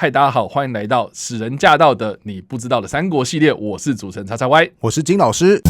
嗨，大家好，欢迎来到使人驾到的你不知道的三国系列，我是主持人叉叉 Y， 我是金老师。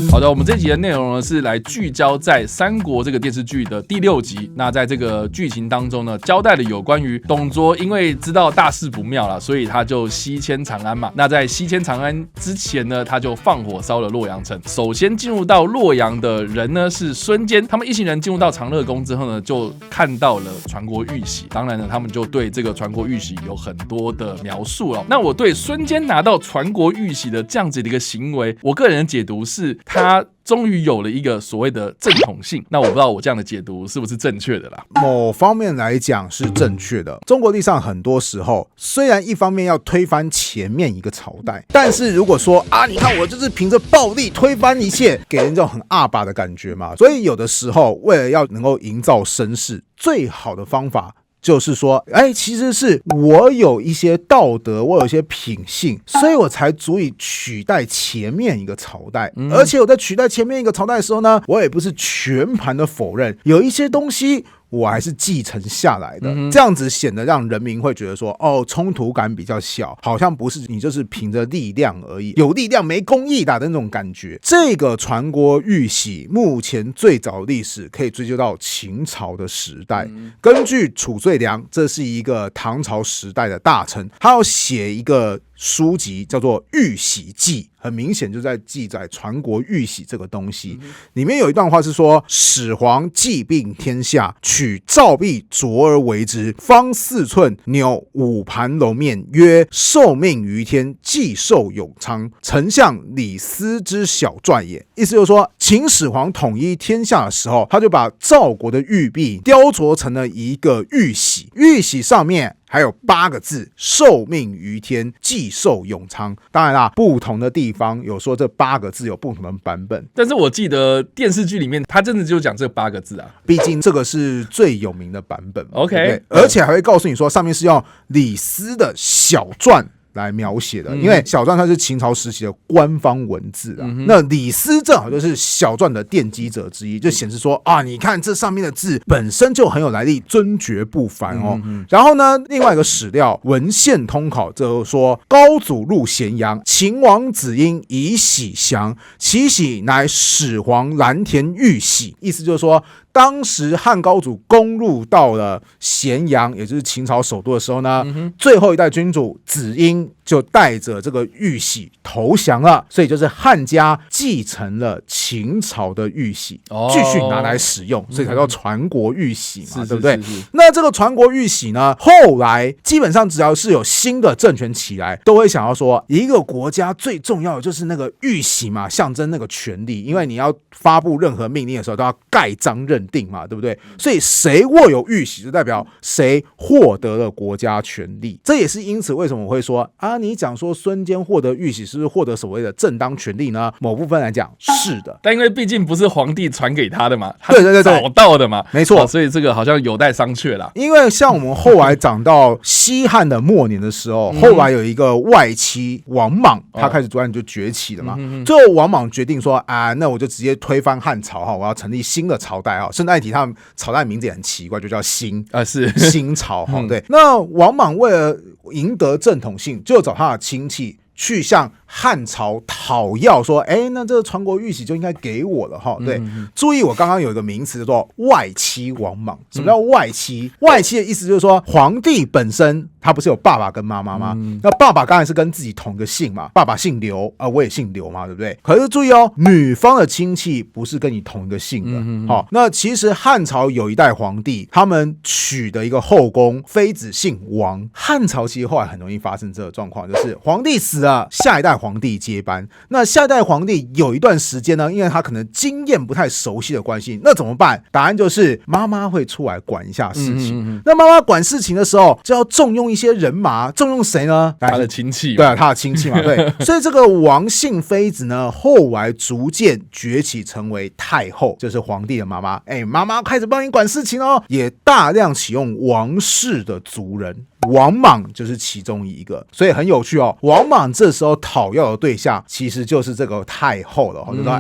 好的，我们这集的内容呢是来聚焦在三国这个电视剧的第6集。那在这个剧情当中呢，交代了有关于董卓因为知道大事不妙了，所以他就西迁长安嘛。那在西迁长安之前呢，他就放火烧了洛阳城。首先进入到洛阳的人呢是孙坚，他们一行人进入到长乐宫之后呢，就看到了传国玉玺。当然呢，他们就对这个传国玉玺有很多的描述了。那我对孙坚拿到传国玉玺的这样子的一个行为，我个人的解读是他终于有了一个所谓的正统性。那我不知道我这样的解读是不是正确的啦？某方面来讲是正确的。中国历史上很多时候，虽然一方面要推翻前面一个朝代，但是如果说你看我就是凭着暴力推翻一切，给人这种很阿爸的感觉嘛。所以有的时候为了要能够营造声势，最好的方法就是说，其实是我有一些道德，我有一些品性，所以我才足以取代前面一个朝代。而且我在取代前面一个朝代的时候呢，我也不是全盘的否认，有一些东西我还是继承下来的，这样子显得让人民会觉得说，冲突感比较小，好像不是你就是凭着力量而已，有力量没公义的那种感觉。这个传国玉玺目前最早历史可以追究到秦朝的时代。根据褚遂良，这是一个唐朝时代的大臣，他要写一个书籍叫做《玉玺记》，很明显就在记载传国玉玺这个东西。里面有一段话是说：始皇既并天下，取赵壁琢而为之，方4寸，扭5盘楼面，曰：受命于天，既寿永昌。丞相李斯之小传也。意思就是说，秦始皇统一天下的时候，他就把赵国的玉璧雕琢成了一个玉玺，玉玺上面还有8个字：受命于天，既寿永昌。当然啦，不同的地方有说这8个字有不同的版本，但是我记得电视剧里面他真的就讲这8个字啊，毕竟这个是最有名的版本。OK， 而且还会告诉你说，上面是用李斯的小传来描写的，因为小传它是秦朝时期的官方文字啊。那李斯正好就是小传的奠基者之一，就显示说你看这上面的字本身就很有来历，尊爵不凡哦。然后呢，另外一个史料《文献通考》就说，高祖入咸阳，秦王子婴以玺降，其玺乃始皇蓝田玉玺。意思就是说，当时汉高祖攻入到了咸阳，也就是秦朝首都的时候呢，最后一代君主子婴就带着这个玉玺投降了，所以就是汉家继承了秦朝的玉玺，继续拿来使用，所以才叫传国玉玺嘛，对不对？那这个传国玉玺呢，后来基本上只要是有新的政权起来，都会想要说，一个国家最重要的就是那个玉玺嘛，象征那个权力，因为你要发布任何命令的时候都要盖章认定嘛，对不对？所以谁握有玉玺，就代表谁获得了国家权力。这也是因此为什么我会说你讲说孙坚获得玉玺是不是获得所谓的正当权利呢？某部分来讲是的，但因为毕竟不是皇帝传给他的嘛，他找到的嘛，没错，所以这个好像有待商榷啦。因为像我们后来讲到西汉的末年的时候，后来有一个外戚王莽，他开始逐渐就崛起了嘛。最后王莽决定说那我就直接推翻汉朝我要成立新的朝代顺带一提，他们朝代名字也很奇怪，就叫新是新朝对。那王莽为了赢得正统性，就找他的亲戚去向汉朝讨要说，那这个传国玉玺就应该给我了对，注意我刚刚有一个名词叫做外戚王莽。什么叫外戚？外戚的意思就是说，皇帝本身他不是有爸爸跟妈妈吗？那爸爸当然是跟自己同一个姓嘛，爸爸姓刘我也姓刘嘛，对不对？可是注意女方的亲戚不是跟你同一个姓的那其实汉朝有一代皇帝，他们娶的一个后宫妃子姓王。汉朝其实后来很容易发生这个状况，就是皇帝死了，下一代皇帝接班。那下一代皇帝有一段时间呢，因为他可能经验不太熟悉的关系，那怎么办？答案就是妈妈会出来管一下事情。那妈妈管事情的时候，就要重用一些人马，重用谁呢？他的亲戚。对他的亲戚嘛，对。所以这个王姓妃子呢，后来逐渐崛起成为太后，就是皇帝的妈妈。妈妈开始帮你管事情也大量启用王室的族人。王莽就是其中一个，所以很有趣王莽这时候讨要的对象其实就是这个太后了，就说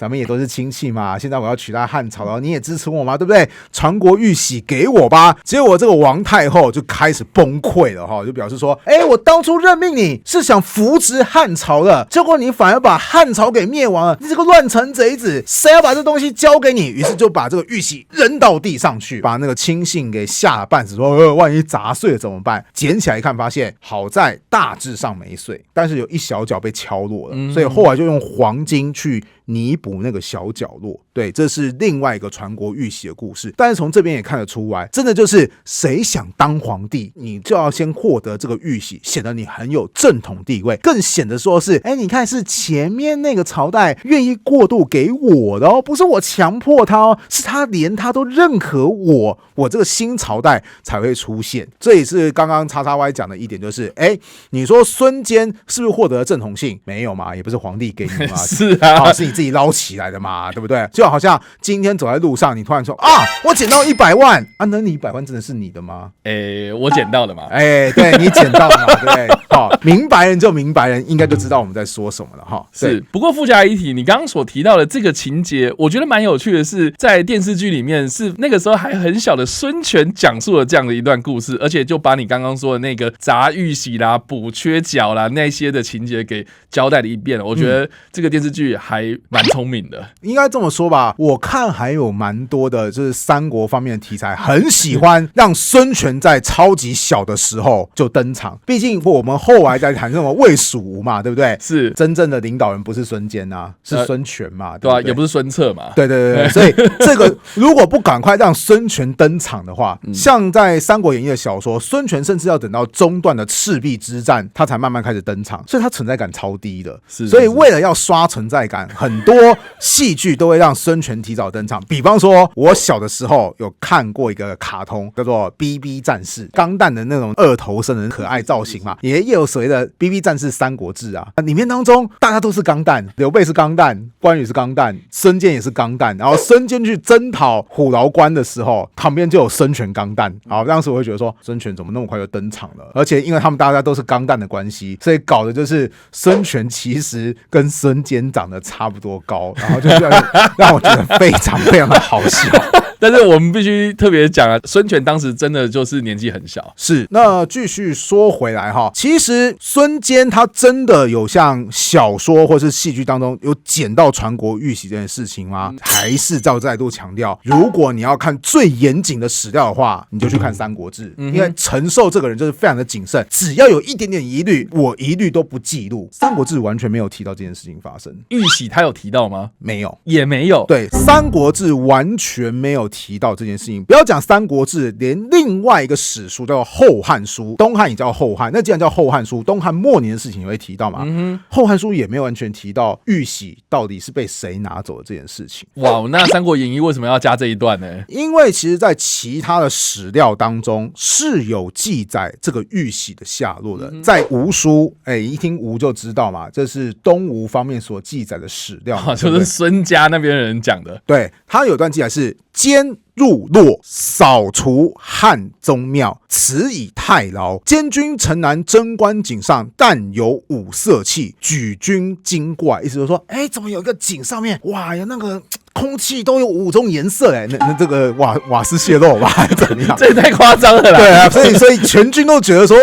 咱们也都是亲戚嘛，现在我要取代汉朝了，你也支持我吗？对不对？传国玉玺给我吧。结果这个王太后就开始崩溃了哈，就表示说，我当初任命你是想扶植汉朝的，结果你反而把汉朝给灭亡了，你这个乱臣贼子，谁要把这东西交给你？于是就把这个玉玺扔到地上去，把那个亲信给吓了半死，说万一砸碎了怎么办？捡起来一看，发现好在大致上没碎，但是有一小角被敲落了，所以后来就用黄金去弥补那个小角落。对，这是另外一个传国玉玺的故事。但是从这边也看得出来，真的就是谁想当皇帝，你就要先获得这个玉玺，显得你很有正统地位，更显得说是，你看是前面那个朝代愿意过渡给我的哦，不是我强迫他哦，是他连他都认可我这个新朝代才会出现。这也是刚刚XXY讲的一点，就是你说孙坚是不是获得了正统性？没有嘛，也不是皇帝给你嘛，是啊，是你自己捞起来的嘛，对不对？就好像今天走在路上，你突然说我捡到100万啊，那你100万真的是你的吗？我捡到了嘛，对，你捡到了嘛，对不对？明白人就明白人，应该就知道我们在说什么了哈。是，不过附加一提，你刚刚所提到的这个情节，我觉得蛮有趣的是，在电视剧里面是那个时候还很小的孙权讲述了这样的一段故事，而且就把你刚刚说的那个砸玉玺啦、补缺角啦那些的情节给交代了一遍了。我觉得这个电视剧还蛮聪明的，应该这么说吧。我看还有蛮多的，就是三国方面的题材，很喜欢让孙权在超级小的时候就登场。毕竟我们后来在谈什么魏蜀吴嘛，对不对？是真正的领导人不是孙坚啊，是孙权嘛，对吧？也不是孙策嘛。对，所以这个如果不赶快让孙权登场的话，像在《三国演义》的小说，孙权甚至要等到中段的赤壁之战，他才慢慢开始登场，所以他存在感超低的。所以为了要刷存在感，很多戏剧都会让孙权提早登场。比方说，我小的时候有看过一个卡通，叫做 BB 战士，钢弹的那种二头身的可爱造型嘛，也有所谓的 BB 战士三国志啊，里面当中大家都是钢弹，刘备是钢弹，关羽是钢弹，孙坚也是钢弹，然后孙坚去征讨虎牢关的时候，旁边就有孙权钢弹。好，当时我会觉得说，孙权怎么那么快就登场了？而且因为他们大家都是钢弹的关系，所以搞的就是孙权其实跟孙坚长得差不多高，然后就让我觉得非常非常的好笑。但是我们必须特别讲啊，孙权当时真的就是年纪很小。是，那继续说回来哈，其实孙坚他真的有像小说或是戏剧当中有捡到传国玉玺这件事情吗？还是再度强调，如果你要看最严谨的史料的话，你就去看《三国志》，因为陈寿这个人就是非常的谨慎，只要有一点点疑虑，我一律都不记录。《三国志》完全没有提到这件事情发生。玉玺他有提到吗？没有，也没有。对，《三国志》完全没有提到这件事情。不要讲《三国志》，连另外一个史书叫做《后汉书》，东汉也叫后汉。那既然叫后汉书，东汉末年的事情也会提到嘛？后汉书也没有完全提到玉玺到底是被谁拿走的这件事情。哇，那《三国演义》为什么要加这一段呢？因为其实在其他的史料当中是有记载这个玉玺的下落的，在吴书，一听吴就知道嘛，这是东吴方面所记载的史料嘛，就是孙家那边的人讲的。对，他有段记载是坚入洛，扫除汉宗庙，此以太牢。监军城南贞观井上，但有五色器，举军经过。意思就是说，怎么有一个井上面，哇呀，那个空气都有5种颜色那这个瓦斯泄漏吧，还是怎么样？这也太夸张了啦！对啊，所以全军都觉得说，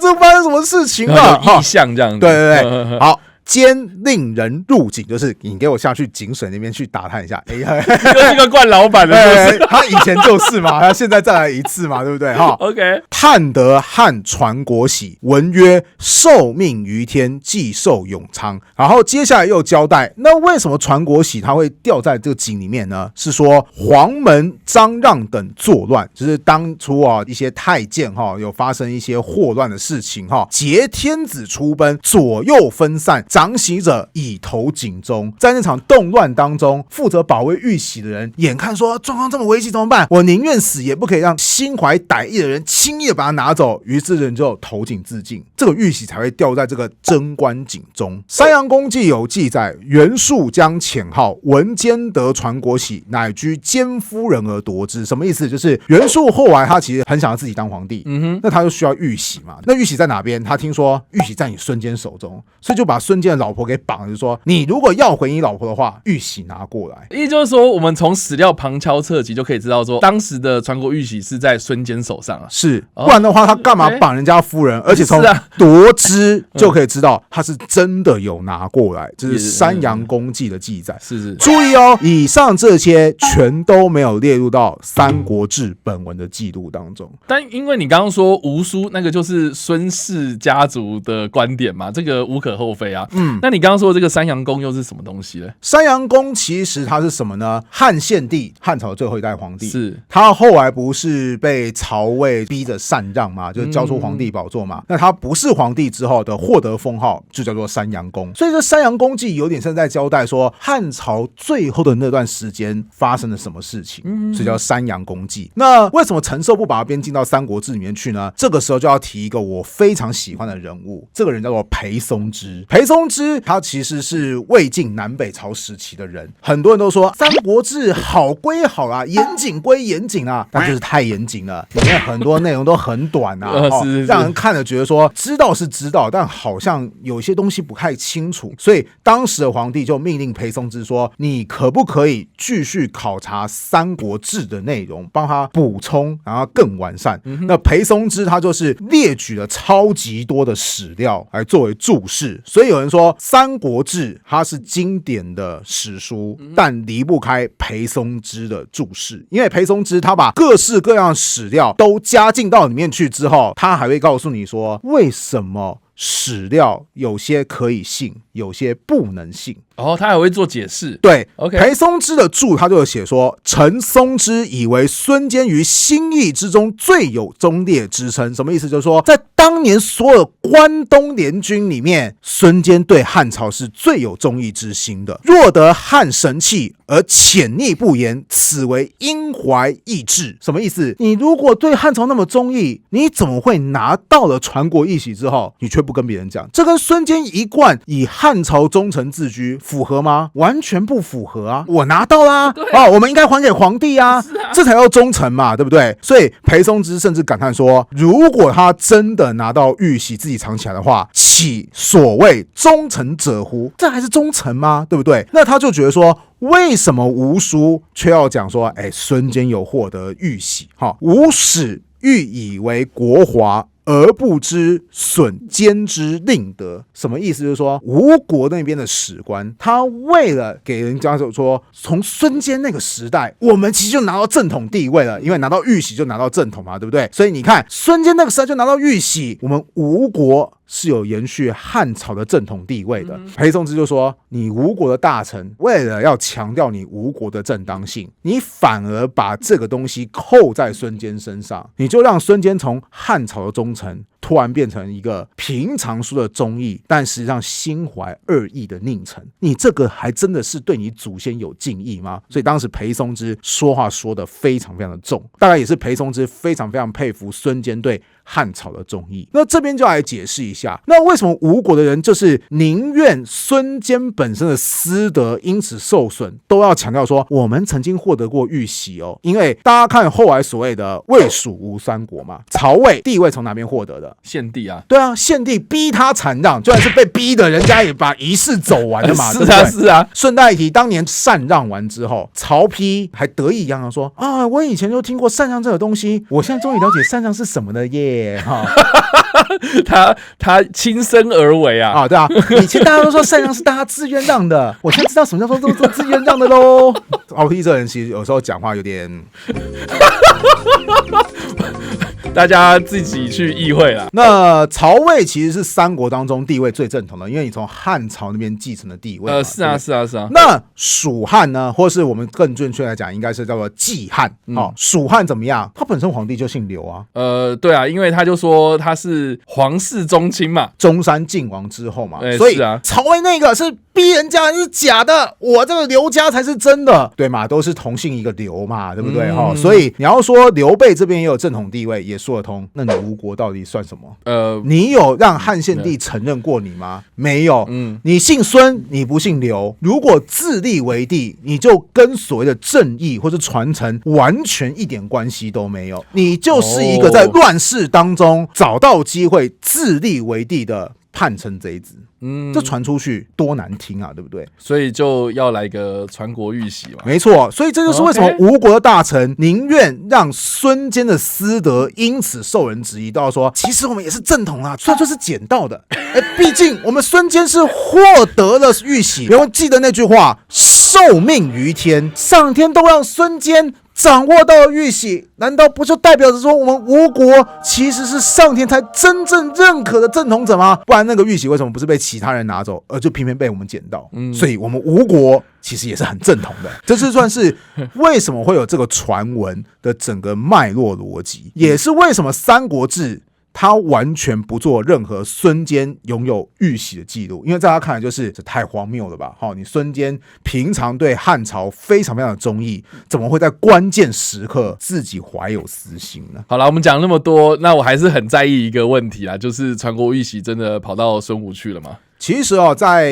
这发生什么事情了？有异象这样子。对，好。兼令人入井，就是你给我下去井水那边去打探一下。又是个惯老板的，他以前就是嘛，他现在再来一次嘛，对不对？哈 ，OK。探得汉传国玺，文曰：受命于天，既寿永昌。然后接下来又交代，那为什么传国玺它会掉在这个井里面呢？是说黄门、张让等作乱，就是当初一些太监有发生一些祸乱的事情劫天子出奔，左右分散。掌玺者以投井中，在那场动乱当中，负责保卫玉玺的人眼看说状况这么危急怎么办？我宁愿死也不可以让心怀歹意的人轻易的把它拿走。于是人就投井自尽，这个玉玺才会掉在这个贞观井中。山阳公记有记载，袁术将遣号，闻坚得传国玺，乃居监夫人而夺之。什么意思？就是袁术后来他其实很想要自己当皇帝，那他就需要玉玺嘛。那玉玺在哪边？他听说玉玺在你孙坚手中，所以就把孙坚间的老婆给绑了，就是说你如果要回你老婆的话，玉玺拿过来。也就是说，我们从史料旁敲侧击就可以知道说，当时的传国玉玺是在孙坚手上啊。是，不然的话他干嘛绑人家夫人？而且从夺之就可以知道他是真的有拿过来，这是山阳公记的记载。是，注意哦，以上这些全都没有列入到《三国志》本文的记录当中。但因为你刚刚说吴书那个就是孙氏家族的观点嘛，这个无可厚非啊。那你刚刚说的这个山阳公又是什么东西呢？山阳公其实它是什么呢？汉献帝，汉朝最后一代皇帝，是他后来不是被曹魏逼着禅让嘛，就是交出皇帝宝座嘛。那他不是皇帝之后的获得封号就叫做山阳公。所以这山阳公记有点像在交代说汉朝最后的那段时间发生了什么事情，所以叫山阳公记。那为什么陈寿不把它编进到《三国志》里面去呢？这个时候就要提一个我非常喜欢的人物，这个人叫做裴松之。裴松之他其实是魏晋南北朝时期的人，很多人都说《三国志》好归好啊，严谨归严谨啊，但就是太严谨了，里面很多内容都很短啊，让人看了觉得说知道是知道，但好像有些东西不太清楚，所以当时的皇帝就命令裴松之说，你可不可以继续考察《三国志》的内容，帮他补充，然后更完善。那裴松之他就是列举了超级多的史料来作为注释，所以有人说《三国志》它是经典的史书，但离不开裴松之的注释，因为裴松之他把各式各样的史料都加进到里面去之后，他还会告诉你说为什么史料有些可以信，有些不能信。他还会做解释。对 ，OK。裴松之的注他就有写说，陈松之以为孙坚于心意之中最有忠烈之称。什么意思？就是说，在当年所有关东联军里面，孙坚对汉朝是最有忠义之心的。若得汉神器而潜匿不言，此为因怀异志。什么意思？你如果对汉朝那么忠义，你怎么会拿到了传国玉玺之后，你却不跟别人讲？这跟孙坚一贯以汉朝忠臣自居符合吗？完全不符合啊！我拿到啦，我们应该还给皇帝啊，这才叫忠诚嘛，对不对？所以裴松之甚至感叹说，如果他真的拿到玉玺自己藏起来的话，岂所谓忠诚者乎？这还是忠诚吗？对不对？那他就觉得说，为什么吴书却要讲说，孙坚有获得玉玺？吴使欲以为国华，而不知损坚之令德。什么意思？就是说吴国那边的史官，他为了给人家说，从孙坚那个时代，我们其实就拿到正统地位了，因为拿到玉玺就拿到正统嘛，对不对？所以你看，孙坚那个时代就拿到玉玺，我们吴国是有延续汉朝的正统地位的。裴松之就说，你吴国的大臣为了要强调你吴国的正当性，你反而把这个东西扣在孙坚身上，你就让孙坚从汉朝的忠臣突然变成一个平常说的忠义，但实际上心怀恶意的佞臣。你这个还真的是对你祖先有敬意吗？所以当时裴松之说话说得非常非常的重，大概也是裴松之非常非常佩服孙坚对汉朝的忠义。那这边就来解释一下，那为什么吴国的人就是宁愿孙坚本身的私德因此受损，都要强调说我们曾经获得过玉玺哦？因为大家看后来所谓的魏蜀吴三国嘛，曹魏地位从哪边获得的？献帝啊，对啊，献帝逼他禅让，就算是被逼的，人家也把仪式走完了嘛。是啊，是啊。顺带一提，当年禅让完之后，曹丕还得意洋洋说啊，我以前就听过禅让这个东西，我现在终于了解禅让是什么了耶！他亲身而为啊，对啊，以前大家都说禅让是大家自愿让的，我现在知道什么叫做自愿让的喽。曹丕这人其实有时候讲话有点。大家自己去意会啦。那曹魏其实是三国当中地位最正统的，因为你从汉朝那边继承的地位。是啊。那蜀汉呢，或是我们更准确来讲，应该是叫做季汉。蜀汉怎么样？他本身皇帝就姓刘啊。对啊，因为他就说他是皇室宗亲嘛，中山靖王之后嘛，所以曹魏那个是逼人家是假的，我这个刘家才是真的，对嘛？都是同姓一个刘嘛，对不对？所以你要说刘备这边也有正统地位，也说得通。那你吴国到底算什么？你有让汉献帝承认过你吗？没有。你姓孙，你不姓刘。如果自立为帝，你就跟所谓的正义或是传承完全一点关系都没有，你就是一个在乱世当中找到机会自立为帝的汉称这一支。这传出去多难听啊，对不对？所以就要来个传国玉玺嘛。没错，所以这就是为什么吴国的大臣宁愿让孙坚的私德因此受人质疑，都要说其实我们也是正统啊，虽然说是捡到的，毕竟我们孙坚是获得了玉玺。然后记得那句话，受命于天，上天都让孙坚掌握到了玉玺，难道不就代表着说我们吴国其实是上天才真正认可的正统者吗？不然那个玉玺为什么不是被其他人拿走，而就偏偏被我们捡到？所以我们吴国其实也是很正统的。这是算是为什么会有这个传闻的整个脉络逻辑，也是为什么《三国志》他完全不做任何孙坚拥有玉玺的记录，因为在他看来就是这太荒谬了吧？你孙坚平常对汉朝非常非常的忠义，怎么会在关键时刻自己怀有私心呢？好了，我们讲那么多，那我还是很在意一个问题啦，就是传国玉玺真的跑到孙吴去了吗？其实在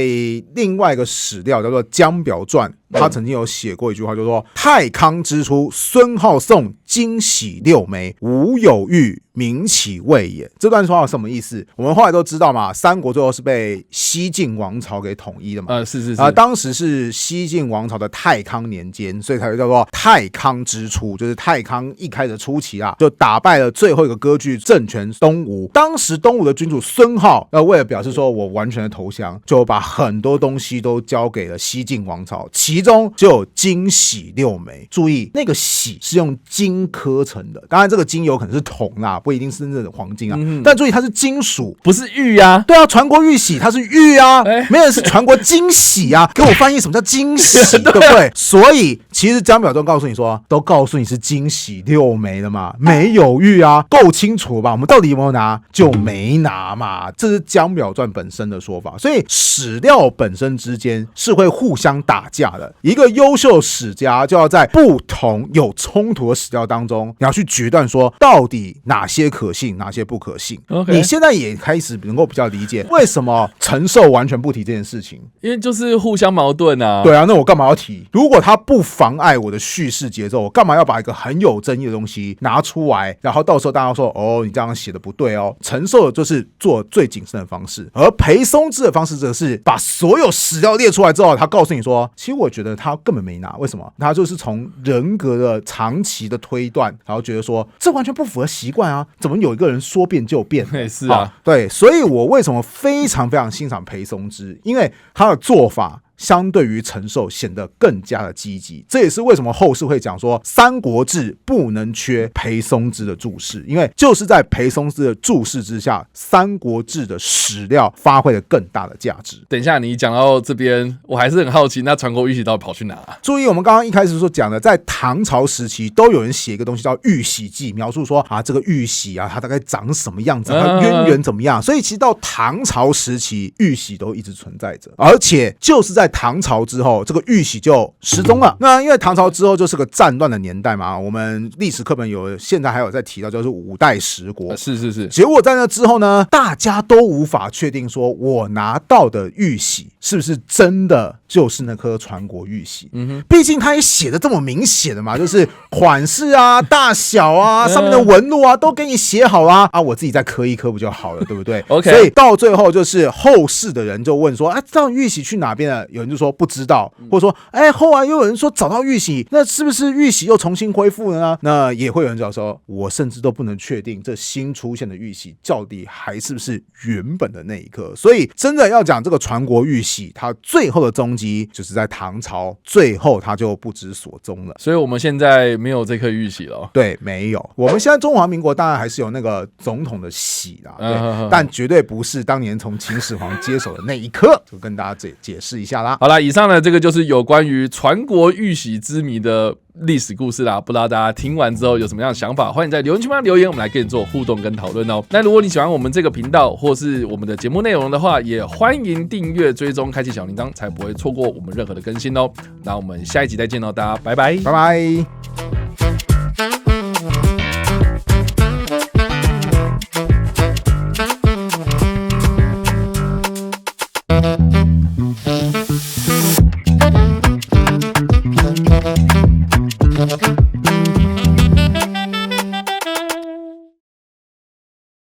另外一个史料叫做《江表传》，他曾经有写过一句话，就是说太康之初，孙好送金玺6枚，无有玉，名其未也。这段话有什么意思？我们后来都知道嘛，三国最后是被西晋王朝给统一的嘛。是当时是西晋王朝的太康年间，所以才会叫做太康之初，就是太康一开始初期就打败了最后一个割据政权东吴。当时东吴的君主孙皓，为了表示说我完全的投降，就把很多东西都交给了西晋王朝，其中就有金玺6枚。注意，那个玺是用金刻成的，当然这个金有可能是铜啦，不一定是真正的黄金啊。但注意，它是金属，不是玉啊。对啊，传国玉玺它是玉啊，没人是传国金玺啊。给我翻译什么叫金玺，对不对？所以其实江表中告诉你说，都告诉你是金玺6枚了嘛，没有玉啊，够清楚吧？我们到底有没有拿？就没拿嘛。这是江表传本身的说法。所以史料本身之间是会互相打架的。一个优秀史家就要在不同有冲突的史料当中，你要去决断说到底哪些可信，哪些不可信。你现在也开始能够比较理解为什么陈寿完全不提这件事情，因为就是互相矛盾啊。对啊，那我干嘛要提？如果他不妨碍我的叙事节奏，我干嘛要把一个很有争议的东西拿出来，然后到时候大家说你这样写的不对哦。陈寿就是做最谨慎的方式，而裴松之的方式则是把所有史料列出来之后，他告诉你说，其实我觉得他根本没拿。为什么？他就是从人格的长期的推断，然后觉得说这完全不符合习惯啊，怎么有一个人说变就变？是啊，对，所以我为什么非常非常欣赏裴松之，因为他的做法相对于陈寿显得更加的积极。这也是为什么后世会讲说《三国志》不能缺裴松之的注释，因为就是在裴松之的注释之下，《三国志》的史料发挥了更大的价值。等一下，你讲到这边，我还是很好奇，那传国玉玺到底跑去哪？注意，我们刚刚一开始所讲的，在唐朝时期都有人写一个东西叫《玉玺记》，描述说这个玉玺它大概长什么样子，它渊源怎么样。所以其实到唐朝时期，玉玺都一直存在着，而且就是在唐朝之后，这个玉玺就失踪了。那因为唐朝之后就是个战乱的年代嘛，我们历史课本现在还有在提到，就是五代十国。是。结果在那之后呢，大家都无法确定说，我拿到的玉玺是不是真的就是那颗传国玉玺。毕竟他也写的这么明显的嘛，就是款式啊、大小啊、上面的纹路啊，都给你写好啦。我自己再刻一刻不就好了，对不对？OK。所以到最后就是后世的人就问说，这玉玺去哪边了？有人就说不知道，或者说后来又有人说找到玉玺，那是不是玉玺又重新恢复了呢？那也会有人讲说，我甚至都不能确定这新出现的玉玺到底还是不是原本的那一颗。所以真的要讲这个传国玉玺，它最后的踪迹就是在唐朝，最后它就不知所踪了。所以我们现在没有这颗玉玺了。对，没有。我们现在中华民国当然还是有那个总统的玺啦，对，但绝对不是当年从秦始皇接手的那一颗。就跟大家解释一下啦。好啦，以上呢这个就是有关于传国玉玺之谜的历史故事啦，不知道大家听完之后有什么样的想法，欢迎在留言区留言，我们来跟你做互动跟讨论哦。那如果你喜欢我们这个频道或是我们的节目内容的话，也欢迎订阅、追踪、开启小铃铛，才不会错过我们任何的更新哦。那我们下一集再见喽，大家拜拜，拜拜。